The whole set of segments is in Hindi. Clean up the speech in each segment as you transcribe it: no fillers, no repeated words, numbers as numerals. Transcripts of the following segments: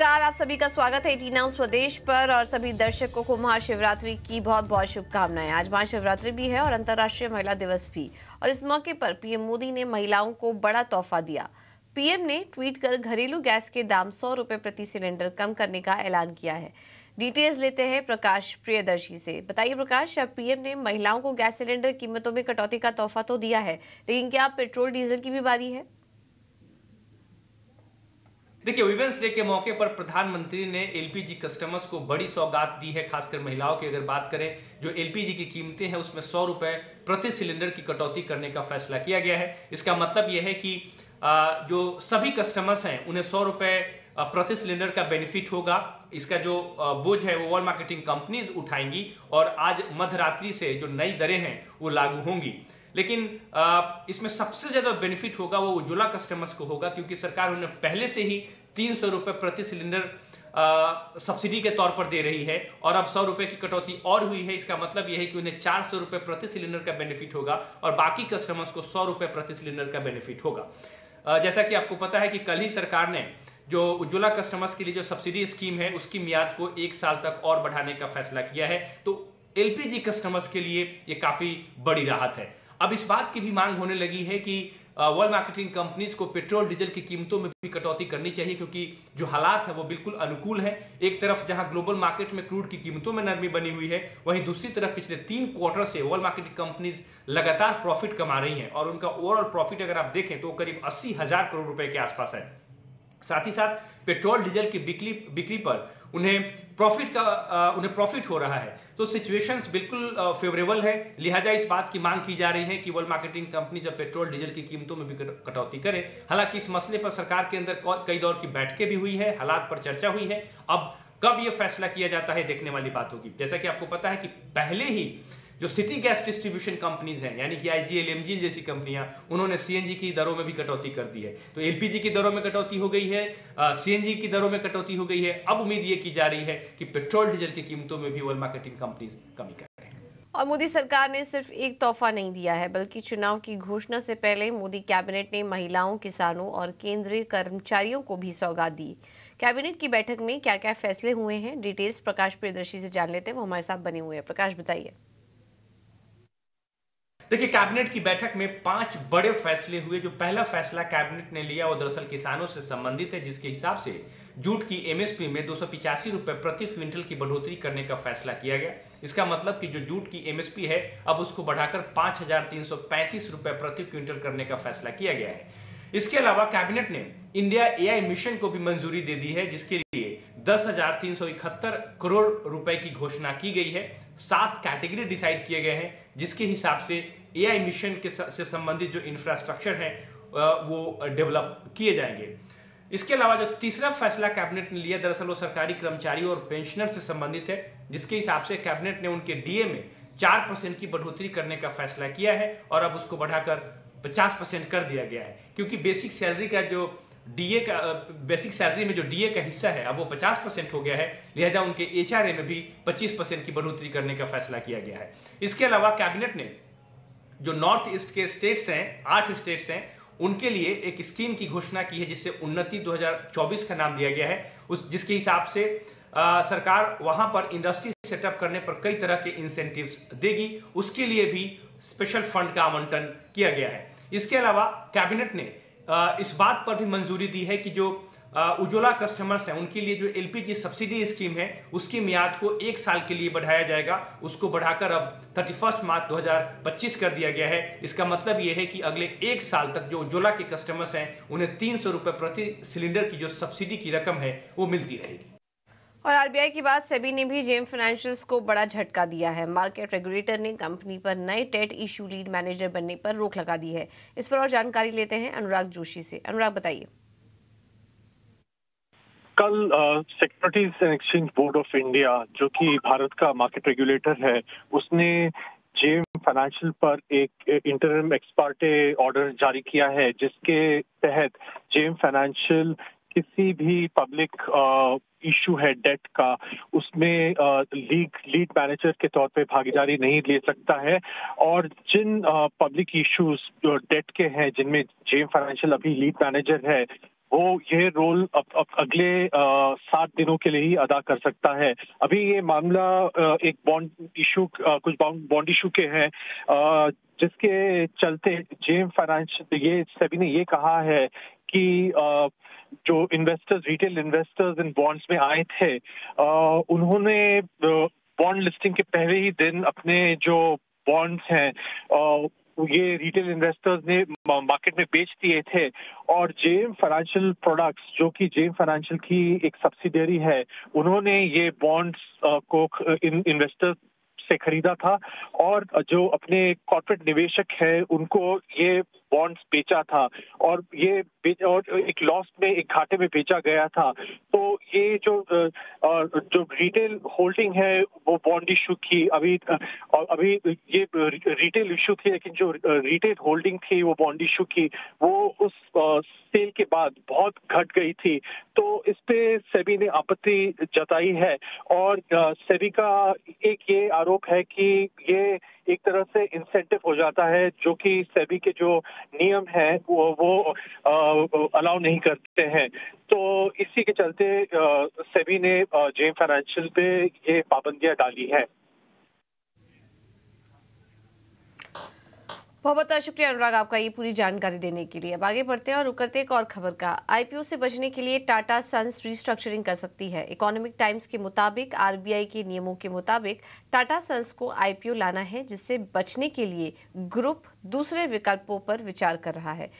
नमस्कार, आप सभी का स्वागत है 18 स्वदेश पर और सभी दर्शकों को महाशिवरात्रि की बहुत बहुत शुभकामनाएं। आज महाशिवरात्रि भी है और अंतर्राष्ट्रीय महिला दिवस भी, और इस मौके पर पीएम मोदी ने महिलाओं को बड़ा तोहफा दिया। पीएम ने ट्वीट कर घरेलू गैस के दाम 100 रुपए प्रति सिलेंडर कम करने का ऐलान किया है। डिटेल्स लेते हैं प्रकाश प्रियदर्शी से। बताइए प्रकाश, अब पीएम ने महिलाओं को गैस सिलेंडर कीमतों में कटौती का तोहफा तो दिया है, लेकिन क्या पेट्रोल डीजल की भी बारी है? देखिए, वीमेंस डे के मौके पर प्रधानमंत्री ने एलपीजी कस्टमर्स को बड़ी सौगात दी है। खासकर महिलाओं की अगर बात करें, जो एलपीजी की कीमतें हैं उसमें 100 रुपए प्रति सिलेंडर की कटौती करने का फैसला किया गया है। इसका मतलब यह है कि जो सभी कस्टमर्स हैं उन्हें 100 रुपए प्रति सिलेंडर का बेनिफिट होगा। इसका जो बोझ है वो ऑयल मार्केटिंग कंपनीज उठाएंगी और आज मध्यरात्रि से जो नई दरें हैं वो लागू होंगी। लेकिन इसमें सबसे ज्यादा बेनिफिट होगा वो उज्ज्वला कस्टमर्स को होगा, क्योंकि सरकार उन्हें पहले से ही 300 रुपए प्रति सिलेंडर सब्सिडी के तौर पर दे रही है और अब 100 रुपए की कटौती और हुई है। इसका मतलब यह है कि उन्हें 400 रुपए प्रति सिलेंडर का बेनिफिट होगा और बाकी कस्टमर्स को 100 रुपए प्रति सिलेंडर का बेनिफिट होगा। जैसा कि आपको पता है कि कल ही सरकार ने जो उज्ज्वला कस्टमर्स के लिए जो सब्सिडी स्कीम है उसकी मियाद को 1 साल तक और बढ़ाने का फैसला किया है। तो एलपीजी कस्टमर्स के लिए ये काफी बड़ी राहत है। अब इस बात की भी मांग होने लगी है कि ऑयल मार्केटिंग कंपनीज को पेट्रोल डीजल की कीमतों में भी कटौती करनी चाहिए, क्योंकि जो हालात है वो बिल्कुल अनुकूल है। एक तरफ जहां ग्लोबल मार्केट में क्रूड की कीमतों में नरमी बनी हुई है, वहीं दूसरी तरफ पिछले 3 क्वार्टर से ऑयल मार्केटिंग कंपनीज लगातार प्रॉफिट कमा रही हैं और उनका ओवरऑल प्रॉफिट अगर आप देखें तो करीब 80,000 करोड़ रुपए के आसपास है। साथ ही साथ पेट्रोल डीजल की बिक्री पर उन्हें प्रॉफिट हो रहा है। तो सिचुएशंस बिल्कुल फेवरेबल है। लिहाजा इस बात की मांग की जा रही है कि ऑयल मार्केटिंग कंपनी जब पेट्रोल डीजल की कीमतों में भी कटौती करे। हालांकि इस मसले पर सरकार के अंदर कई दौर की बैठकें भी हुई है, हालात पर चर्चा हुई है। अब कब यह फैसला किया जाता है देखने वाली बात होगी। जैसा कि आपको पता है कि पहले ही जो सिटी गैस डिस्ट्रीब्यूशन कंपनीज हैं, यानी कि आईजीएल, एमजीएल जैसी कंपनियां, उन्होंने सीएनजी की दरों में भी कटौती कर दी है। तो एलपीजी की दरों में कटौती हो गई है, सीएनजी की दरों में कटौती हो गई है। अब उम्मीद ये की जा रही है कि पेट्रोल डीजल की कीमतों में भी ऑयल मार्केटिंग कंपनीज कमी करें। और मोदी सरकार ने सिर्फ एक तोहफा नहीं दिया है, बल्कि चुनाव की घोषणा से पहले मोदी कैबिनेट ने महिलाओं, किसानों और केंद्रीय कर्मचारियों को भी सौगात दी। कैबिनेट की बैठक में क्या क्या फैसले हुए हैं, डिटेल्स प्रकाश प्रियदर्शी से जान लेते हैं। वो हमारे साथ बने हुए हैं। प्रकाश, बताइए। देखिए, कैबिनेट की बैठक में 5 बड़े फैसले हुए। जो पहला फैसला कैबिनेट ने लिया वो दरअसल किसानों से संबंधित है, जिसके हिसाब से जूट की एमएसपी में 285 रुपए प्रति क्विंटल की बढ़ोतरी करने का फैसला किया गया। इसका मतलब कि जो जूट की एमएसपी है अब उसको बढ़ाकर 5,335 रुपए प्रति क्विंटल करने का फैसला किया गया है। इसके अलावा कैबिनेट ने इंडिया एआई मिशन को भी मंजूरी दे दी है, जिसके लिए 10,371 करोड़ रुपए की घोषणा की गई है। 7 कैटेगरी डिसाइड किए गए हैं, जिसके हिसाब से एआई मिशन से संबंधित जो इंफ्रास्ट्रक्चर है वो डेवलप किए जाएंगे। इसके अलावा जो तीसरा फैसला कैबिनेट ने लिया दरअसल वो सरकारी कर्मचारियों और पेंशनर से संबंधित है, जिसके हिसाब से कैबिनेट ने उनके डीए में 4% की बढ़ोतरी करने का फैसला किया है और अब उसको बढ़ाकर 50% कर दिया गया है। क्योंकि बेसिक सैलरी में जो डीए का हिस्सा है अब वो 50% हो गया है, लिहाजा उनके एचआरए में भी 25% की बढ़ोतरी करने का फैसला किया गया है। इसके अलावा कैबिनेट ने जो नॉर्थ ईस्ट के स्टेट्स हैं, 8 स्टेट्स हैं, उनके लिए एक स्कीम की घोषणा की है, जिसे उन्नति 2024 का नाम दिया गया है। जिसके हिसाब से सरकार वहां पर इंडस्ट्री सेटअप करने पर कई तरह के इंसेंटिव्स देगी। उसके लिए भी स्पेशल फंड का आवंटन किया गया है। इसके अलावा कैबिनेट ने इस बात पर भी मंजूरी दी है कि जो उज्ज्वला कस्टमर्स हैं उनके लिए जो एलपीजी सब्सिडी स्कीम है उसकी मियाद को 1 साल के लिए बढ़ाया जाएगा। उसको बढ़ाकर अब 31 मार्च 2025 कर दिया गया है। इसका मतलब यह है कि अगले 1 साल तक जो उज्ज्वला के कस्टमर्स हैं उन्हें 300 रुपए प्रति सिलेंडर की जो सब्सिडी की रकम है वो मिलती रहेगी। और आरबीआई की बाद सेबी ने भी जेएम फाइनेंशियल्स को बड़ा झटका दिया है। मार्केट रेगुलेटर ने कंपनी पर नए डेट इशू लीड मैनेजर बनने पर रोक लगा दी है। इस पर और जानकारी लेते हैं अनुराग जोशी से। अनुराग, बताइए। कल securities and exchange board of India, जो कि भारत का मार्केट रेगुलेटर है, उसने जेएम फाइनेंशियल पर एक इंटरिम एक्स पार्टे ऑर्डर जारी किया है, जिसके तहत जेएम फाइनेंशियल किसी भी पब्लिक इशू है डेट का, उसमें लीड मैनेजर के तौर पे भागीदारी नहीं ले सकता है। और जिन पब्लिक इश्यूज जो डेट के हैं, जिनमें जेएम फाइनेंशियल अभी लीड मैनेजर है, वो ये रोल अब अगले 7 दिनों के लिए ही अदा कर सकता है। अभी ये मामला एक कुछ बॉन्ड इशू के हैं, जिसके चलते जेम फाइनेंस ये सेबी ने ये कहा है कि जो रिटेल इन्वेस्टर्स इन बॉन्ड्स में आए थे, उन्होंने बॉन्ड लिस्टिंग के पहले ही दिन अपने जो बॉन्ड्स हैं ये रिटेल इन्वेस्टर्स ने मार्केट में बेच दिए थे, और जेम फाइनेंशियल प्रोडक्ट्स जो कि जेम फाइनेंशियल की एक सब्सिडियरी है, उन्होंने ये बॉन्ड्स को इन्वेस्टर्स से खरीदा था, और जो अपने कॉर्पोरेट निवेशक है उनको ये बॉन्ड्स बेचा था, और एक लॉस में, एक घाटे में बेचा गया था। तो ये जो रिटेल होल्डिंग है वो बॉन्ड इशू की अभी ये रिटेल इशू थी, लेकिन जो रिटेल होल्डिंग थी वो बॉन्ड इशू की, वो उस सेल के बाद बहुत घट गई थी। तो इस पे सेबी ने आपत्ति जताई है, और सेबी का एक ये आरोप है कि ये एक तरह से इंसेंटिव हो जाता है, जो कि सेबी के जो नियम है वो अलाउ नहीं करते हैं। तो इसी के चलते सेबी ने जेम फाइनेंशियल पे ये पाबंदियां डाली है। बहुत बहुत शुक्रिया अनुराग आपका ये पूरी जानकारी देने के लिए। अब आगे बढ़ते हैं और रुक करते एक और खबर का। आईपीओ से बचने के लिए टाटा सन्स रिस्ट्रक्चरिंग कर सकती है। इकोनॉमिक टाइम्स के मुताबिक आरबीआई के नियमों के मुताबिक टाटा सन्स को आईपीओ लाना है, जिससे बचने के लिए ग्रुप दूसरे विकल्पों पर विचार कर रहा है,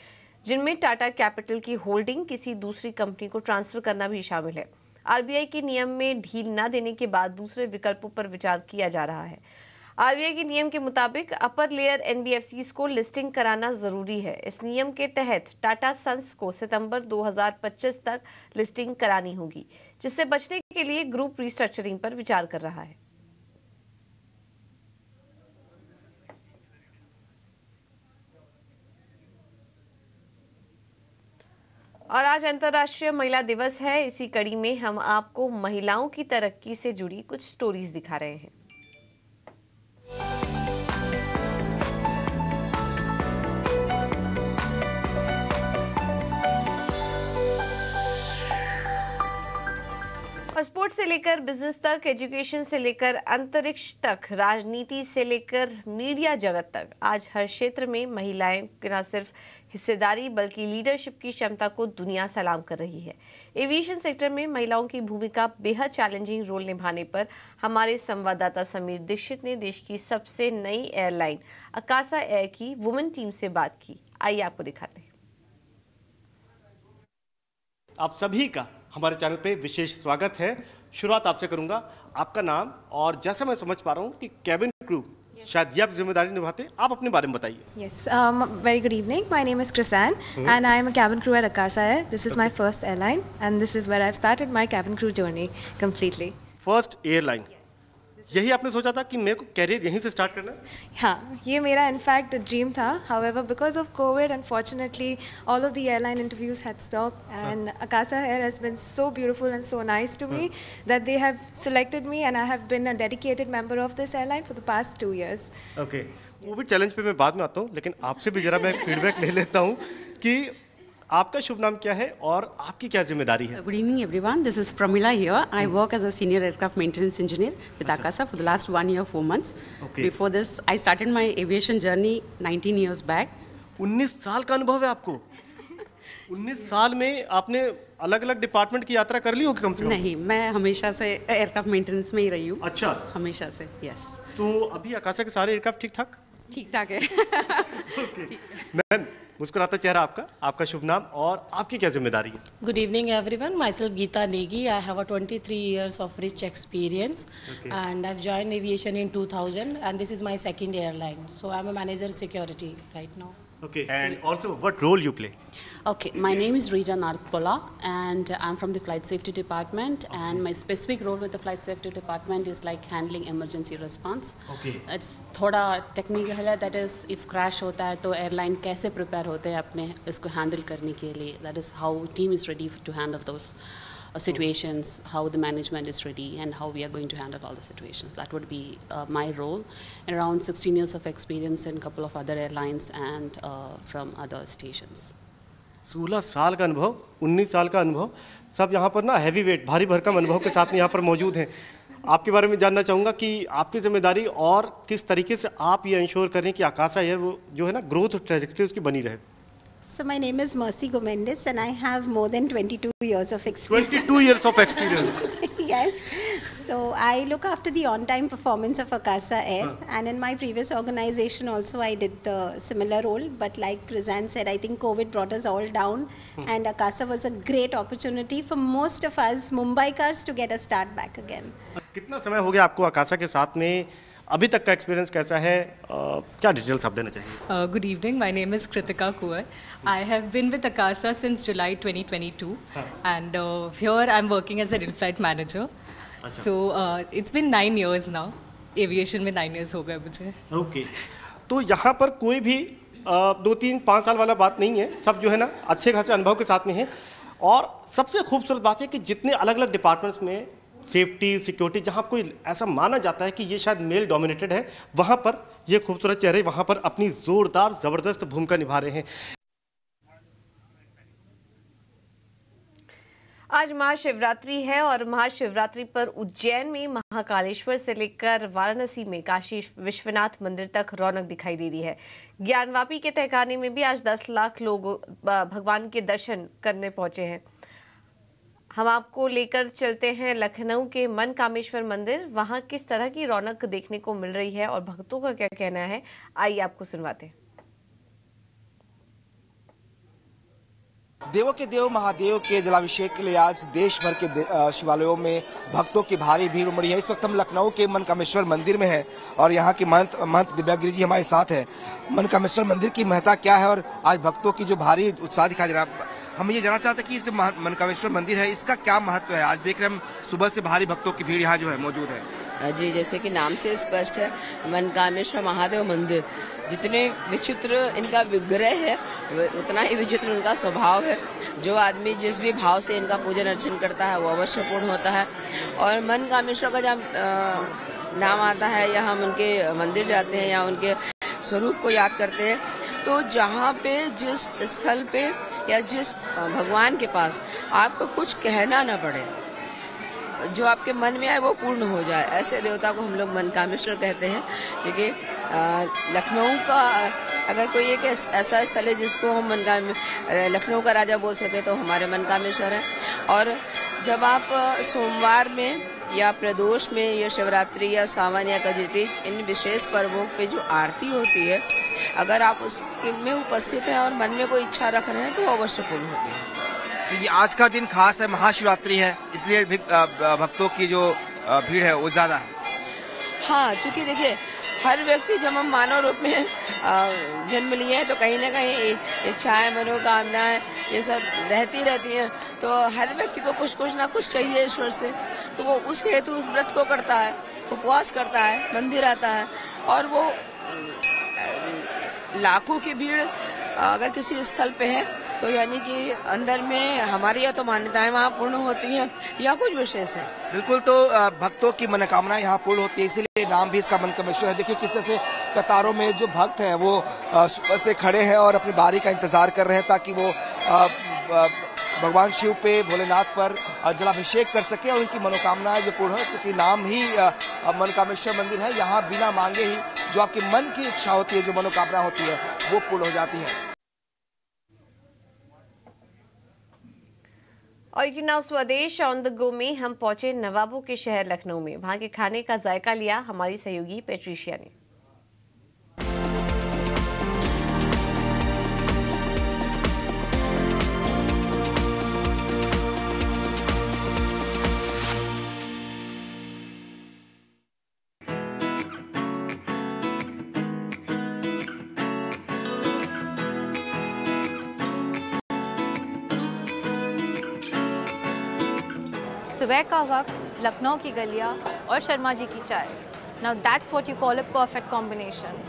जिनमें टाटा कैपिटल की होल्डिंग किसी दूसरी कंपनी को ट्रांसफर करना भी शामिल है। आरबीआई के नियम में ढील न देने के बाद दूसरे विकल्पों पर विचार किया जा रहा है। आरबीआई के नियम के मुताबिक अपर लेयर एनबीएफसीज को लिस्टिंग कराना जरूरी है। इस नियम के तहत टाटा सन्स को सितंबर 2025 तक लिस्टिंग करानी होगी, जिससे बचने के लिए ग्रुप रिस्ट्रक्चरिंग पर विचार कर रहा है। और आज अंतर्राष्ट्रीय महिला दिवस है। इसी कड़ी में हम आपको महिलाओं की तरक्की से जुड़ी कुछ स्टोरीज दिखा रहे हैं। और स्पोर्ट्स से लेकर बिजनेस तक, एजुकेशन से लेकर अंतरिक्ष तक, राजनीति से लेकर मीडिया जगत तक, आज हर क्षेत्र में महिलाएं न सिर्फ हिस्सेदारी बल्कि लीडरशिप की क्षमता को दुनिया सलाम कर रही है। एविएशन सेक्टर में महिलाओं की भूमिका बेहद चैलेंजिंग रोल निभाने पर हमारे संवाददाता समीर दीक्षित ने देश की सबसे नई एयरलाइन अकासा एयर की वुमेन टीम से बात की। आइए आपको दिखाते हैं। आप सभी का हमारे चैनल पे विशेष स्वागत है। शुरुआत आपसे करूंगा, आपका नाम, और जैसा मैं समझ पा रहा हूँ कि कैबिन क्रू शायद ये आप जिम्मेदारी निभाते, आप अपने बारे में बताइए। Yes, very good evening. My name is Chrisanne and I am a cabin crew at Akasa Air. This is my first airline and this is where I've started my cabin crew journey completely. First airline, यही आपने सोचा था कि मेरे को कैरियर यहीं से स्टार्ट करना है? हाँ, ये मेरा इनफैक्ट ड्रीम था. However, because of COVID, unfortunately, all of the airline interviews had stopped and Akasa Air has been so beautiful and so nice to me that they have selected me and I have been a dedicated member of this airline for the past 2 years. Okay. Covid challenge पे मैं बाद में आता हूँ, लेकिन आपसे भी जरा मैं फीडबैक ले लेता हूँ कि आपका शुभ नाम क्या है और आपकी क्या जिम्मेदारी है? Good evening everyone. This is Pramila here. I work as a senior aircraft maintenance engineer with Akasa for the last 1 year 4 months. Okay. Before this, I started my aviation journey 19 years back. 19 साल का अनुभव है आपको? 19 साल में आपने अलग अलग डिपार्टमेंट की यात्रा कर ली होगी कम से कम? नहीं, मैं हमेशा से एयरक्राफ्ट मेंटेनेंस में ही रही हूँ। अच्छा, हमेशा से, यस। तो अभी आकाशा के सारे एयरक्राफ्ट ठीक ठाक? ठीक ठाक है। मैम, मुस्कुराता चेहरा आपका, आपका शुभ नाम और आपकी क्या जिम्मेदारी है? Good evening everyone. Myself Geeta Negi. I have a 23 years of rich experience and I've joined aviation in 2000 and this is my second airline. So I'm a manager security right now. Okay. And also what role you play? Okay, my name is Rija Narthpola and I'm from the Flight Safety Department and my specific role with the Flight Safety Department is like handling emergency response. Okay. It's थोड़ा technical है, that is if crash होता है तो airline कैसे prepare होते हैं अपने इसको handle करने के लिए, that is how team is ready to handle those situations, how the management is ready and how we are going to handle all the situations. That would be my role. And around 16 years of experience in a couple of other airlines and from other stations. 16 साल का अनुभव, 19 साल का अनुभव, सब यहाँ पर ना हैवी वेट, भारी भरकम अनुभव के साथ में यहाँ पर मौजूद हैं। आपके बारे में जानना चाहूँगा कि आपकी जिम्मेदारी और किस तरीके से आप ये इंश्योर करें कि आकाशा एयर वो जो है ना ग्रोथ ट्रैजेक्टरी उसकी बनी रहे। So my name is Mercy Gomendis and I have more than 22 years of experience. 22 years of experience. Yes. So I look after the on-time performance of Akasa Air, and in my previous organization also I did the similar role. But like Rizan said, I think COVID brought us all down, and Akasa was a great opportunity for most of us Mumbaikars to get a start back again. कितना समय हो गया आपको आकाशा के साथ में? अभी तक का एक्सपीरियंस कैसा है? क्या डिटेल्स आप देना चाहिए? Good evening. My name is Kritika Kuar. I have been with Akasa since July 2022, and here I'm working as an in-flight manager. So it's been 9 years now. Aviation में 9 years हो गए मुझे. Okay. तो यहाँ पर कोई भी 2, 3, 5 साल वाला बात नहीं है, सब जो है ना अच्छे खासे अनुभव के साथ में है। और सबसे खूबसूरत बात है कि जितने अलग अलग डिपार्टमेंट्स में सेफ्टी सिक्योरिटी जहाँ कोई ऐसा माना जाता है कि ये शायद मेल डोमिनेटेड है, वहाँ पर ये खूबसूरत चेहरे वहाँ पर अपनी जोरदार ज़बरदस्त भूमिका निभा रहे हैं। आज महाशिवरात्रि है और महाशिवरात्रि पर उज्जैन में महाकालेश्वर से लेकर वाराणसी में काशी विश्वनाथ मंदिर तक रौनक दिखाई दे रही है। ज्ञानवापी के तहखाने में भी आज 10 लाख लोग भगवान के दर्शन करने पहुंचे हैं। हम आपको लेकर चलते हैं लखनऊ के मनकामेश्वर मंदिर। वहां किस तरह की रौनक देखने को मिल रही है और भक्तों का क्या कहना है, आइए आपको सुनवाते हैं। देवों के देव महादेव के जलाभिषेक के लिए आज देश भर के शिवालयों में भक्तों की भारी भीड़ उमड़ी है। इस वक्त हम लखनऊ के मनकामेश्वर मंदिर में हैं और यहाँ के महंत दिव्यागिरी जी हमारे साथ है। मनकामेश्वर मंदिर की महत्ता क्या है और आज भक्तों की जो भारी उत्साह दिखाई दे रहा है, हम ये जानना चाहते हैं कि इस मनकामेश्वर मंदिर है, इसका क्या महत्व है? आज देख रहे हैं हम सुबह से भारी भक्तों की भीड़ यहाँ जो है मौजूद है। जी, जैसे कि नाम से स्पष्ट है, मनकामेश्वर महादेव मंदिर, जितने विचित्र इनका विग्रह है उतना ही विचित्र उनका स्वभाव है। जो आदमी जिस भी भाव से इनका पूजन अर्चन करता है वो अवश्य पूर्ण होता है। और मनकामेश्वर का जब नाम आता है या हम उनके मंदिर जाते हैं या उनके स्वरूप को याद करते हैं, तो जहाँ पे जिस स्थल पे या जिस भगवान के पास आपको कुछ कहना न पड़े, जो आपके मन में आए वो पूर्ण हो जाए, ऐसे देवता को हम लोग मनकामेश्वर कहते हैं। क्योंकि लखनऊ का अगर कोई एक ऐसा स्थल है जिसको हम लखनऊ का राजा बोल सके तो हमारे मनकामेश्वर है। और जब आप सोमवार में या प्रदोष में या शिवरात्रि या सावन या कजरती इन विशेष पर्वों पे जो आरती होती है, अगर आप उसमें उपस्थित हैं और मन में कोई इच्छा रख रहे हैं तो अवश्य पूर्ण होती है। तो ये आज का दिन खास है, महाशिवरात्रि है, इसलिए भक्तों की जो भीड़ है वो ज्यादा है। हाँ, क्योंकि देखिए हर व्यक्ति जब हम मानव रूप में जन्म लिए हैं तो कहीं ना कहीं इच्छाएं मनोकामनाएं ये सब रहती हैं। तो हर व्यक्ति को कुछ ना कुछ चाहिए ईश्वर से, तो वो उस हेतु उस व्रत को करता है, उपवास करता है, मंदिर आता है। और वो लाखों की भीड़ अगर किसी स्थल पे है तो यानी कि अंदर में हमारी या तो मान्यताएं वहाँ पूर्ण होती हैं या कुछ विशेष है। बिल्कुल, तो भक्तों की मनोकामनाएं यहाँ पूर्ण होती है, इसीलिए नाम भी इसका मनकामेश्वर है। देखिए किस तरह से कतारों में जो भक्त हैं वो सुबह से खड़े हैं और अपनी बारी का इंतजार कर रहे हैं ताकि वो भगवान शिव पे, भोलेनाथ पर जलाभिषेक कर सके और उनकी मनोकामनाएं जो पूर्ण हो। चूंकि नाम ही मनकामेश्वर मंदिर है, यहाँ बिना मांगे ही जो आपके मन की इच्छा होती है, जो मनोकामना होती है वो पूर्ण हो जाती है। और स्वदेश ऑन द गो में हम पहुंचे नवाबों के शहर लखनऊ में। वहां के खाने का जायका लिया हमारी सहयोगी पेट्रिशिया ने। सुबह का वक्त, लखनऊ की गलियाँ और शर्मा जी की चाय. Now that's what you call a perfect combination.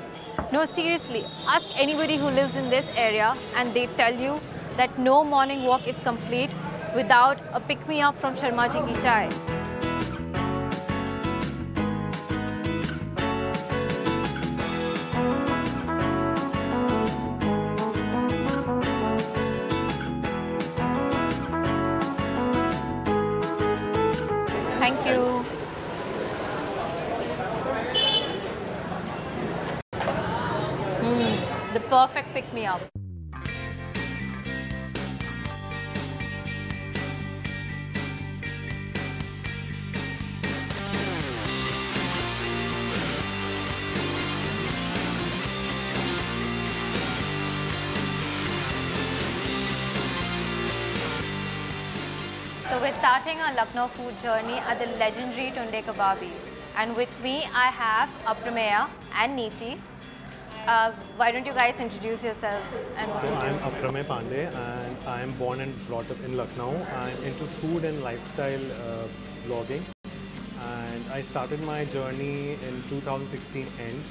No, seriously, ask anybody who lives in this area and they tell you that no morning walk is complete without a pick-me-up from Sharma ji ki chai. Thank you. The perfect pick-me-up. So we're starting our Lucknow food journey at the legendary Tunde Kababi. And with me I have Aprameya and Neeti. Why don't you guys introduce yourselves and what you do? I'm Aprameya Pandey and I am born and brought up in Lucknow. I'm into food and lifestyle blogging, and I started my journey in 2016 end.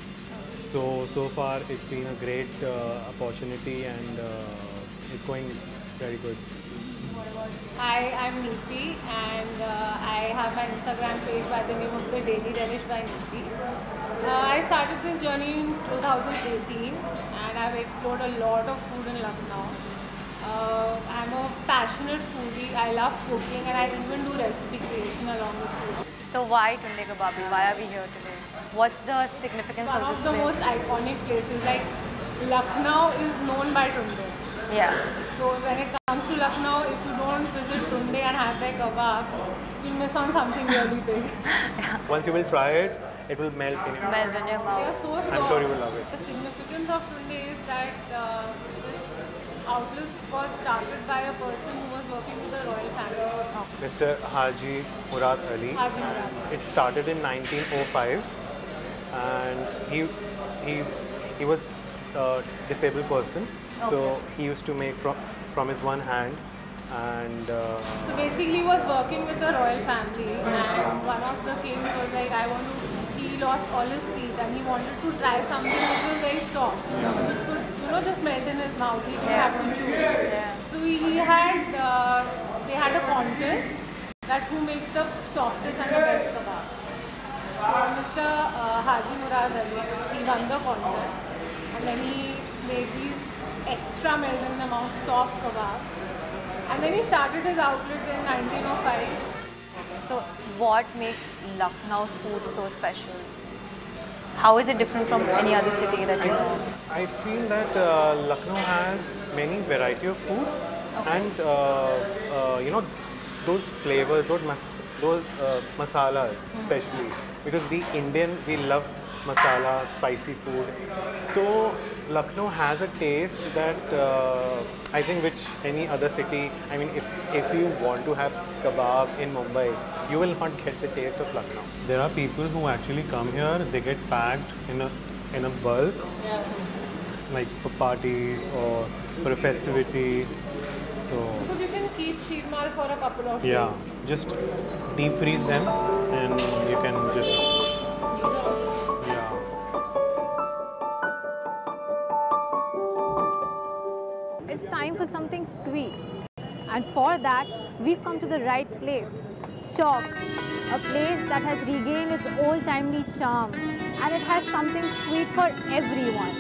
So far it's been a great opportunity, and it's going very good. Hi, I'm Neeti, and I have an Instagram page by the name of The Daily Relish by Neeti. I started this journey in 2018, and I've explored a lot of food in Lucknow. I'm a passionate foodie. I love cooking, and I even do recipe creation along with food. So why Tunde Kababi? Why are we here today? What's the significance of this One of the place? most iconic places, like Lucknow is known by Tunde. Yeah. So when it comes to Lucknow, if you don't visit Tunde and have their kebabs, you'll miss on something really big. Once you will try it, it will melt in your Melt in your mouth. They are so soft. I'm sure you will love it. The significance of Tunde is that this outlet was started by a person who was working with the royal family. Mr. Haji Murad Ali. Haji Murad. It started in 1905, and he was a disabled person, so he used to make from his one hand, and So basically he was working with the royal family, and one of the kings was like, he lost all his teeth and he wanted to try something which was very soft, which could, just melt in his mouth. He didn't have to chew. Yeah. So they had a contest that who makes the softest and the best kebab. So Mr. Haji Murad Ali, he won the contest, and then he made these extra melt in the mouth soft kebabs. And then he started his outlet in 1905. So what makes Lucknow's food so special? How is it different from any other city that you know? I feel that Lucknow has many variety of foods, and those flavors, those masalas especially, because we Indian, we love masala, spicy food. So Lucknow has a taste that I think which any other city, I mean, if you want to have kebab in Mumbai, you will not get the taste of Lucknow. There are people who actually come here, they get packed in a bulk, like for parties or for a festivity. So because you can keep sheermal for a couple of yeah, days. just deep freeze them and you can just It's time for something sweet. And for that, we've come to the right place. Chowk, a place that has regained its old-timey charm. And it has something sweet for everyone.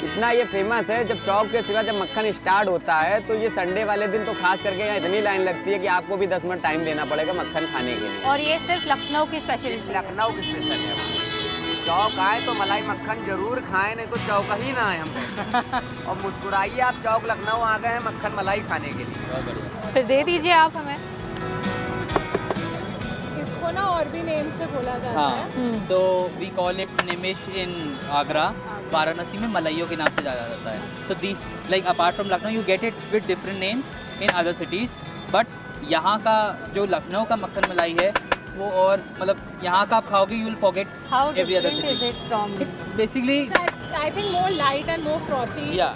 इतना ये फेमस है, जब चौक के सिवा जब मक्खन स्टार्ट होता है तो ये संडे वाले दिन तो खास करके यहाँ इतनी लाइन लगती है कि आपको भी 10 मिनट टाइम देना पड़ेगा मक्खन खाने के लिए। और ये सिर्फ लखनऊ की स्पेशलिटी। लखनऊ की स्पेशल है। चौक आए तो मलाई मक्खन जरूर खाएं, नहीं तो चौक ही ना आए हम पे। और मुस्कुराइए, आप चौक लखनऊ आ गए हैं मक्खन मलाई खाने के लिए। फिर दे दीजिए आप हमें। इसको ना और भी नेम से बोला जाता है। तो वी कॉल इट निमिश इन आगरा, वाराणसी में मलाइयों के नाम से जाना जाता है। So this like apart from Lucknow you get it with different names in other cities, but यहाँ का जो लखनऊ का मक्खन मलाई है वो, और मतलब यहाँ का आप खाओगे you will forget every other city. It's basically I think more light and more frothy. या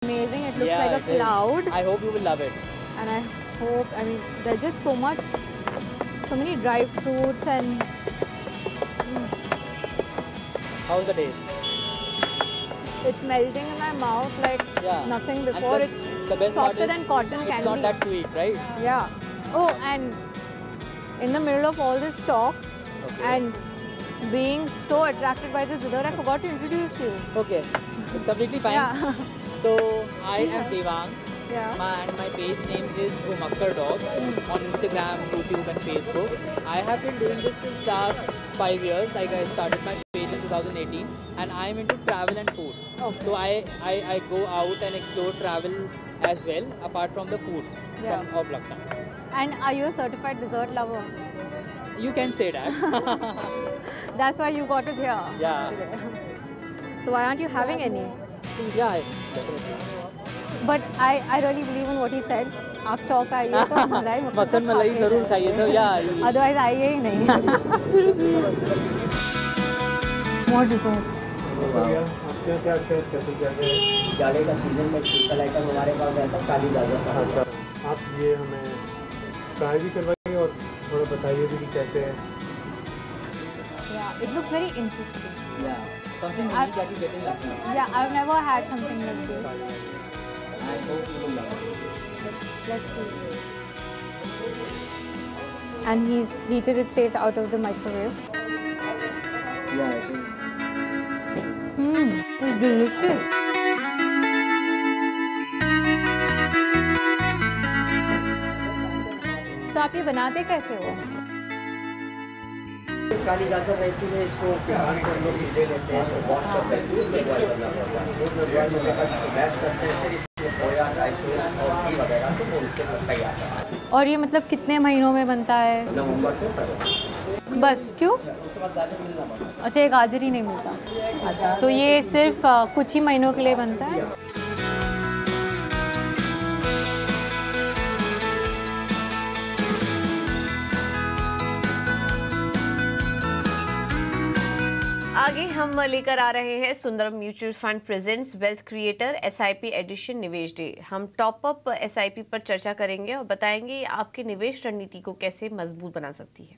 amazing, it looks like a cloud. I hope you will love it. And I hope, I mean, there's just so many dry fruits and how's the taste? It's melting in my mouth like nothing before. And it's the best softer part than cotton it's candy. not that sweet, right? Yeah. Oh, and in the middle of all this talk and being so attracted by this weather, I forgot to introduce you. Okay, it's completely fine. Yeah. So I am Devang. And my page name is Gumakkar Dog on Instagram, YouTube, and Facebook. I have been doing this since last 5 years. Like I started my page in 2018, and I am into travel and food. So I go out and explore travel as well, apart from the food of Lucknow. And are you a certified dessert lover? You can say that. That's why you got it here. Yeah. Today. So why aren't you having any? Yeah, definitely. But I really believe in what he said. आप चौक आइए तो मलाई मक्खन मलाई जरूर खाइए तो या अदरवाइज आइए ही नहीं. More dessert. आपके क्या जाड़े का सीजन में स्पेशल आइटम हमारे पास रहता है काली गाजर का. अच्छा, आप ये हमें ट्राई भी करवाइए और थोड़ा बताइए भी कि कैसे है. Yeah, it looks very interesting. Yeah, something unique that you get in Lucknow. Yeah, I've never had something like this. I hope you will love it. Let's see. And he's heated it straight out of the microwave. Yeah, I think. It's delicious. तो आप ये बनाते कैसे हो? काली गाजर रहती है, इसको किसान से हम लोग सीधे लेते हैं, इसको वॉश करते हैं, दूध में बॉयल करना पड़ता है. दूध में बॉयल होने के बाद मैश करते हैं, फिर इसमें सोया, ड्राई और घी वगैरह से भून के तैयार करते हैं. और ये मतलब कितने महीनों में बनता है? नवंबर से फरवरी. बस क्यों? अच्छा, ये गाजर ही नहीं मिलता. अच्छा, तो ये सिर्फ कुछ ही महीनों के लिए बनता है? आगे हम लेकर आ रहे हैं Sundaram mutual fund presents wealth creator SIP edition Nivesh day. हम टॉप अप SIP पर चर्चा करेंगे और बताएंगे आपके निवेश रणनीति को कैसे मजबूत बना सकती है.